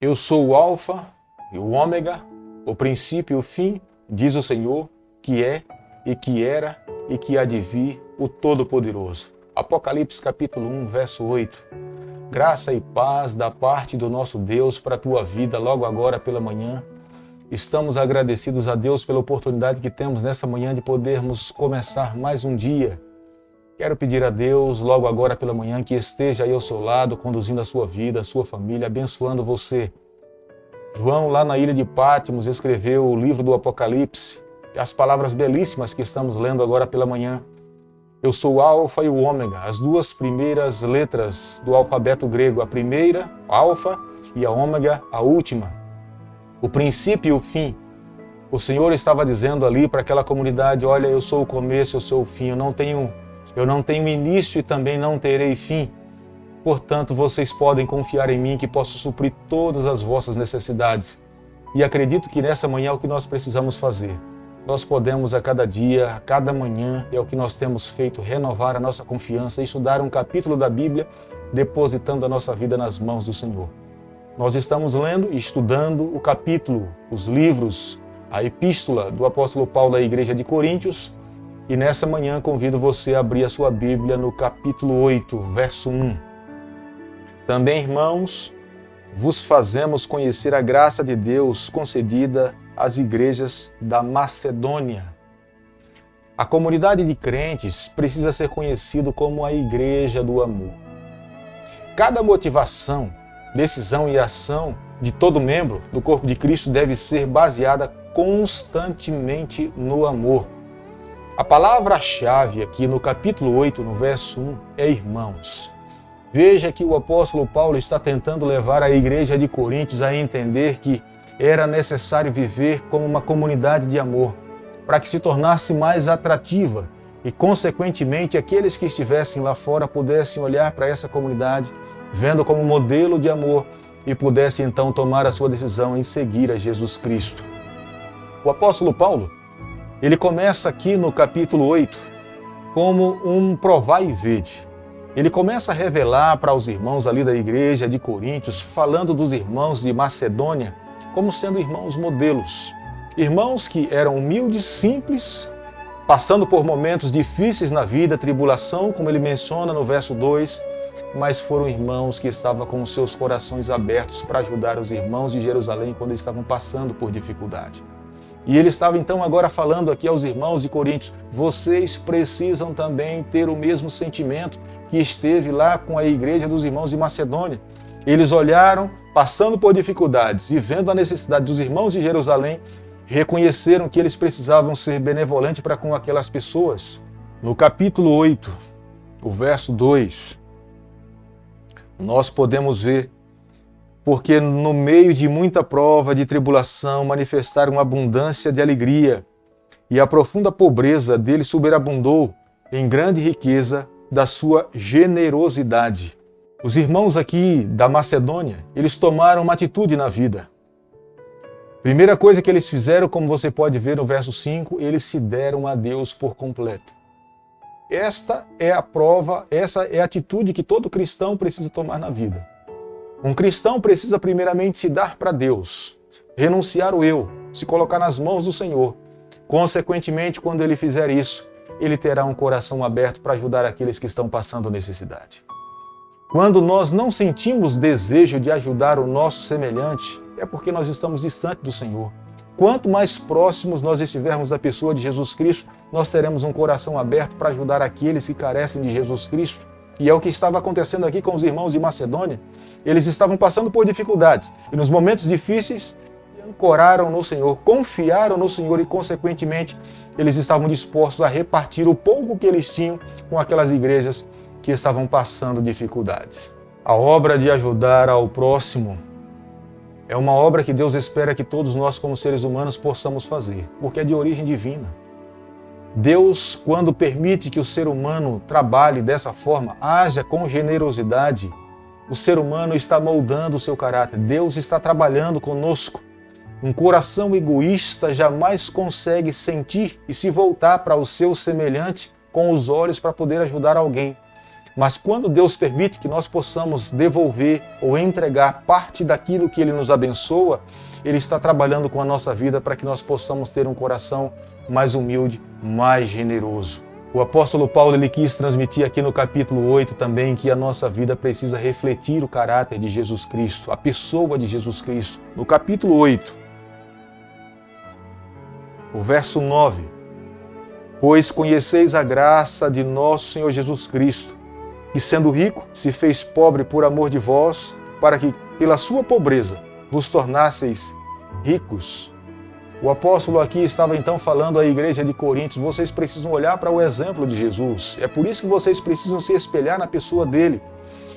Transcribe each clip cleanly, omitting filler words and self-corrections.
Eu sou o Alfa e o Ômega, o princípio e o fim, diz o Senhor, que é e que era e que há de vir, o Todo-Poderoso. Apocalipse capítulo 1, verso 8. Graça e paz da parte do nosso Deus para a tua vida logo agora pela manhã. Estamos agradecidos a Deus pela oportunidade que temos nessa manhã de podermos começar mais um dia. Quero pedir a Deus logo agora pela manhã que esteja aí ao seu lado, conduzindo a sua vida, a sua família, abençoando você. João, lá na ilha de Patmos, escreveu o livro do Apocalipse, as palavras belíssimas que estamos lendo agora pela manhã. Eu sou o Alfa e o Ômega, as duas primeiras letras do alfabeto grego, a primeira, Alfa, e a Ômega, a última. O princípio e o fim. O Senhor estava dizendo ali para aquela comunidade, olha, eu sou o começo, eu sou o fim, eu não tenho início e também não terei fim. Portanto, vocês podem confiar em mim que posso suprir todas as vossas necessidades. E acredito que nessa manhã é o que nós precisamos fazer. Nós podemos a cada dia, a cada manhã, é o que nós temos feito, renovar a nossa confiança e estudar um capítulo da Bíblia, depositando a nossa vida nas mãos do Senhor. Nós estamos lendo e estudando o capítulo, os livros, a epístola do apóstolo Paulo à igreja de Coríntios, e nessa manhã convido você a abrir a sua Bíblia no capítulo 8, verso 1. Também, irmãos, vos fazemos conhecer a graça de Deus concedida às igrejas da Macedônia. A comunidade de crentes precisa ser conhecida como a igreja do amor. Cada motivação, decisão e ação de todo membro do corpo de Cristo deve ser baseada constantemente no amor. A palavra-chave aqui no capítulo 8, no verso 1, é irmãos. Veja que o apóstolo Paulo está tentando levar a igreja de Coríntios a entender que era necessário viver como uma comunidade de amor, para que se tornasse mais atrativa e, consequentemente, aqueles que estivessem lá fora pudessem olhar para essa comunidade, vendo como modelo de amor e pudessem então tomar a sua decisão em seguir a Jesus Cristo. O apóstolo Paulo, ele começa aqui no capítulo 8 como um provai e vede. Ele começa a revelar para os irmãos ali da igreja de Coríntios, falando dos irmãos de Macedônia, como sendo irmãos modelos. Irmãos que eram humildes, simples, passando por momentos difíceis na vida, tribulação, como ele menciona no verso 2, mas foram irmãos que estavam com os seus corações abertos para ajudar os irmãos de Jerusalém quando eles estavam passando por dificuldade. E ele estava então agora falando aqui aos irmãos de Coríntios, vocês precisam também ter o mesmo sentimento que esteve lá com a igreja dos irmãos de Macedônia. Eles olharam, passando por dificuldades e vendo a necessidade dos irmãos de Jerusalém, reconheceram que eles precisavam ser benevolentes para com aquelas pessoas. No capítulo 8, o verso 2, nós podemos ver, porque no meio de muita prova, de tribulação, manifestaram abundância de alegria, e a profunda pobreza dele superabundou em grande riqueza da sua generosidade. Os irmãos aqui da Macedônia, eles tomaram uma atitude na vida. Primeira coisa que eles fizeram, como você pode ver no verso 5, eles se deram a Deus por completo. Esta é a prova, essa é a atitude que todo cristão precisa tomar na vida. Um cristão precisa primeiramente se dar para Deus, renunciar o eu, se colocar nas mãos do Senhor. Consequentemente, quando ele fizer isso, ele terá um coração aberto para ajudar aqueles que estão passando necessidade. Quando nós não sentimos desejo de ajudar o nosso semelhante, é porque nós estamos distantes do Senhor. Quanto mais próximos nós estivermos da pessoa de Jesus Cristo, nós teremos um coração aberto para ajudar aqueles que carecem de Jesus Cristo. E é o que estava acontecendo aqui com os irmãos de Macedônia. Eles estavam passando por dificuldades e nos momentos difíceis ancoraram no Senhor, confiaram no Senhor e, consequentemente, eles estavam dispostos a repartir o pouco que eles tinham com aquelas igrejas que estavam passando dificuldades. A obra de ajudar ao próximo é uma obra que Deus espera que todos nós, como seres humanos, possamos fazer, porque é de origem divina. Deus, quando permite que o ser humano trabalhe dessa forma, haja com generosidade, o ser humano está moldando o seu caráter. Deus está trabalhando conosco. Um coração egoísta jamais consegue sentir e se voltar para o seu semelhante com os olhos para poder ajudar alguém. Mas quando Deus permite que nós possamos devolver ou entregar parte daquilo que Ele nos abençoa, Ele está trabalhando com a nossa vida para que nós possamos ter um coração mais humilde, mais generoso. O apóstolo Paulo ele quis transmitir aqui no capítulo 8 também que a nossa vida precisa refletir o caráter de Jesus Cristo, a pessoa de Jesus Cristo. No capítulo 8, o verso 9: Pois conheceis a graça de nosso Senhor Jesus Cristo, que sendo rico, se fez pobre por amor de vós, para que, pela sua pobreza, vos tornasseis ricos. O apóstolo aqui estava então falando à igreja de Coríntios: vocês precisam olhar para o exemplo de Jesus. É por isso que vocês precisam se espelhar na pessoa dele.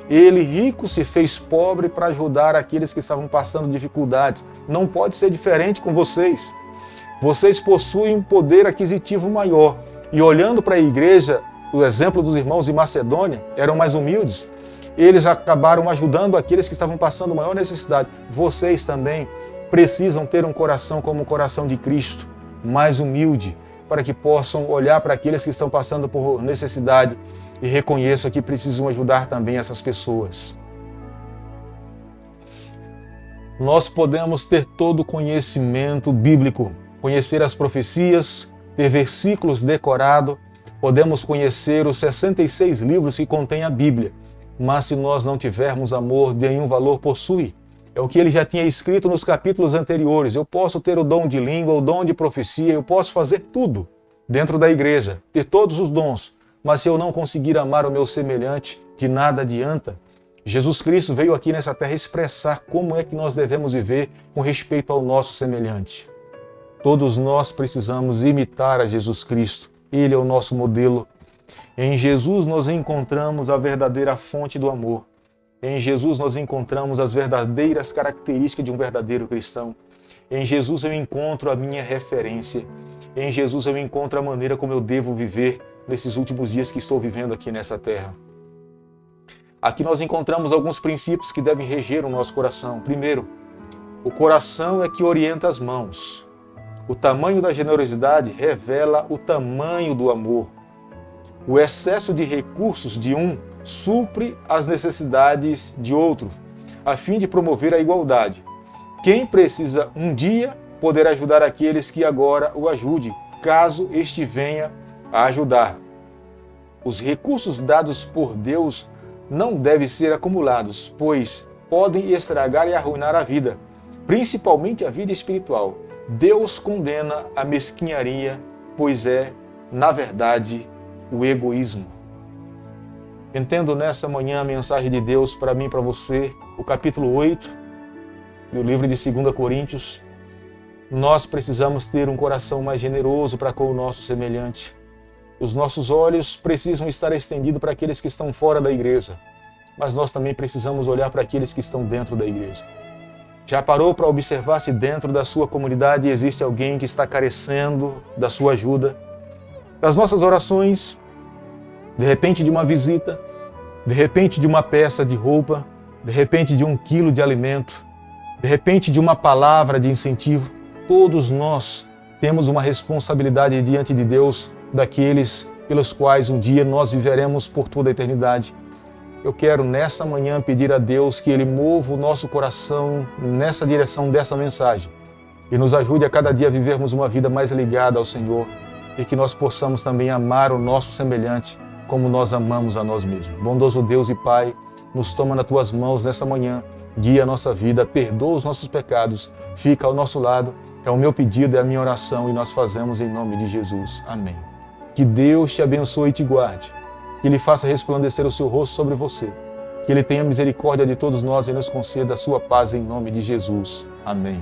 Ele, rico, se fez pobre para ajudar aqueles que estavam passando dificuldades. Não pode ser diferente com vocês. Vocês possuem um poder aquisitivo maior. E olhando para a igreja, o exemplo dos irmãos de Macedônia, eram mais humildes. Eles acabaram ajudando aqueles que estavam passando maior necessidade. Vocês também precisam ter um coração como o coração de Cristo, mais humilde, para que possam olhar para aqueles que estão passando por necessidade e reconheçam que precisam ajudar também essas pessoas. Nós podemos ter todo o conhecimento bíblico, conhecer as profecias, ter versículos decorados, podemos conhecer os 66 livros que contém a Bíblia, mas se nós não tivermos amor, nenhum valor possui. É o que ele já tinha escrito nos capítulos anteriores. Eu posso ter o dom de língua, o dom de profecia, eu posso fazer tudo dentro da igreja, ter todos os dons, mas se eu não conseguir amar o meu semelhante, de nada adianta. Jesus Cristo veio aqui nessa terra expressar como é que nós devemos viver com respeito ao nosso semelhante. Todos nós precisamos imitar a Jesus Cristo. Ele é o nosso modelo. Em Jesus nós encontramos a verdadeira fonte do amor. Em Jesus nós encontramos as verdadeiras características de um verdadeiro cristão. Em Jesus eu encontro a minha referência. Em Jesus eu encontro a maneira como eu devo viver nesses últimos dias que estou vivendo aqui nessa terra. Aqui nós encontramos alguns princípios que devem reger o nosso coração. Primeiro, o coração é que orienta as mãos. O tamanho da generosidade revela o tamanho do amor. O excesso de recursos de um supre as necessidades de outro, a fim de promover a igualdade. Quem precisa um dia poder ajudar aqueles que agora o ajude, caso este venha a ajudar. Os recursos dados por Deus não devem ser acumulados, pois podem estragar e arruinar a vida, principalmente a vida espiritual. Deus condena a mesquinharia, pois é, na verdade, o egoísmo. Entendo nessa manhã a mensagem de Deus para mim e para você, o capítulo 8 do livro de 2 Coríntios. Nós precisamos ter um coração mais generoso para com o nosso semelhante. Os nossos olhos precisam estar estendidos para aqueles que estão fora da igreja, mas nós também precisamos olhar para aqueles que estão dentro da igreja. Já parou para observar se dentro da sua comunidade existe alguém que está carecendo da sua ajuda? Das nossas orações, de repente de uma visita, de repente de uma peça de roupa, de repente de 1 quilo de alimento, de repente de uma palavra de incentivo. Todos nós temos uma responsabilidade diante de Deus daqueles pelos quais um dia nós viveremos por toda a eternidade. Eu quero nessa manhã pedir a Deus que Ele mova o nosso coração nessa direção dessa mensagem e nos ajude a cada dia a vivermos uma vida mais ligada ao Senhor e que nós possamos também amar o nosso semelhante como nós amamos a nós mesmos. Bondoso Deus e Pai, nos toma nas Tuas mãos nessa manhã, guia a nossa vida, perdoa os nossos pecados, fica ao nosso lado. É o meu pedido, é a minha oração e nós fazemos em nome de Jesus. Amém. Que Deus te abençoe e te guarde. Que Ele faça resplandecer o seu rosto sobre você. Que Ele tenha misericórdia de todos nós e nos conceda a sua paz em nome de Jesus. Amém.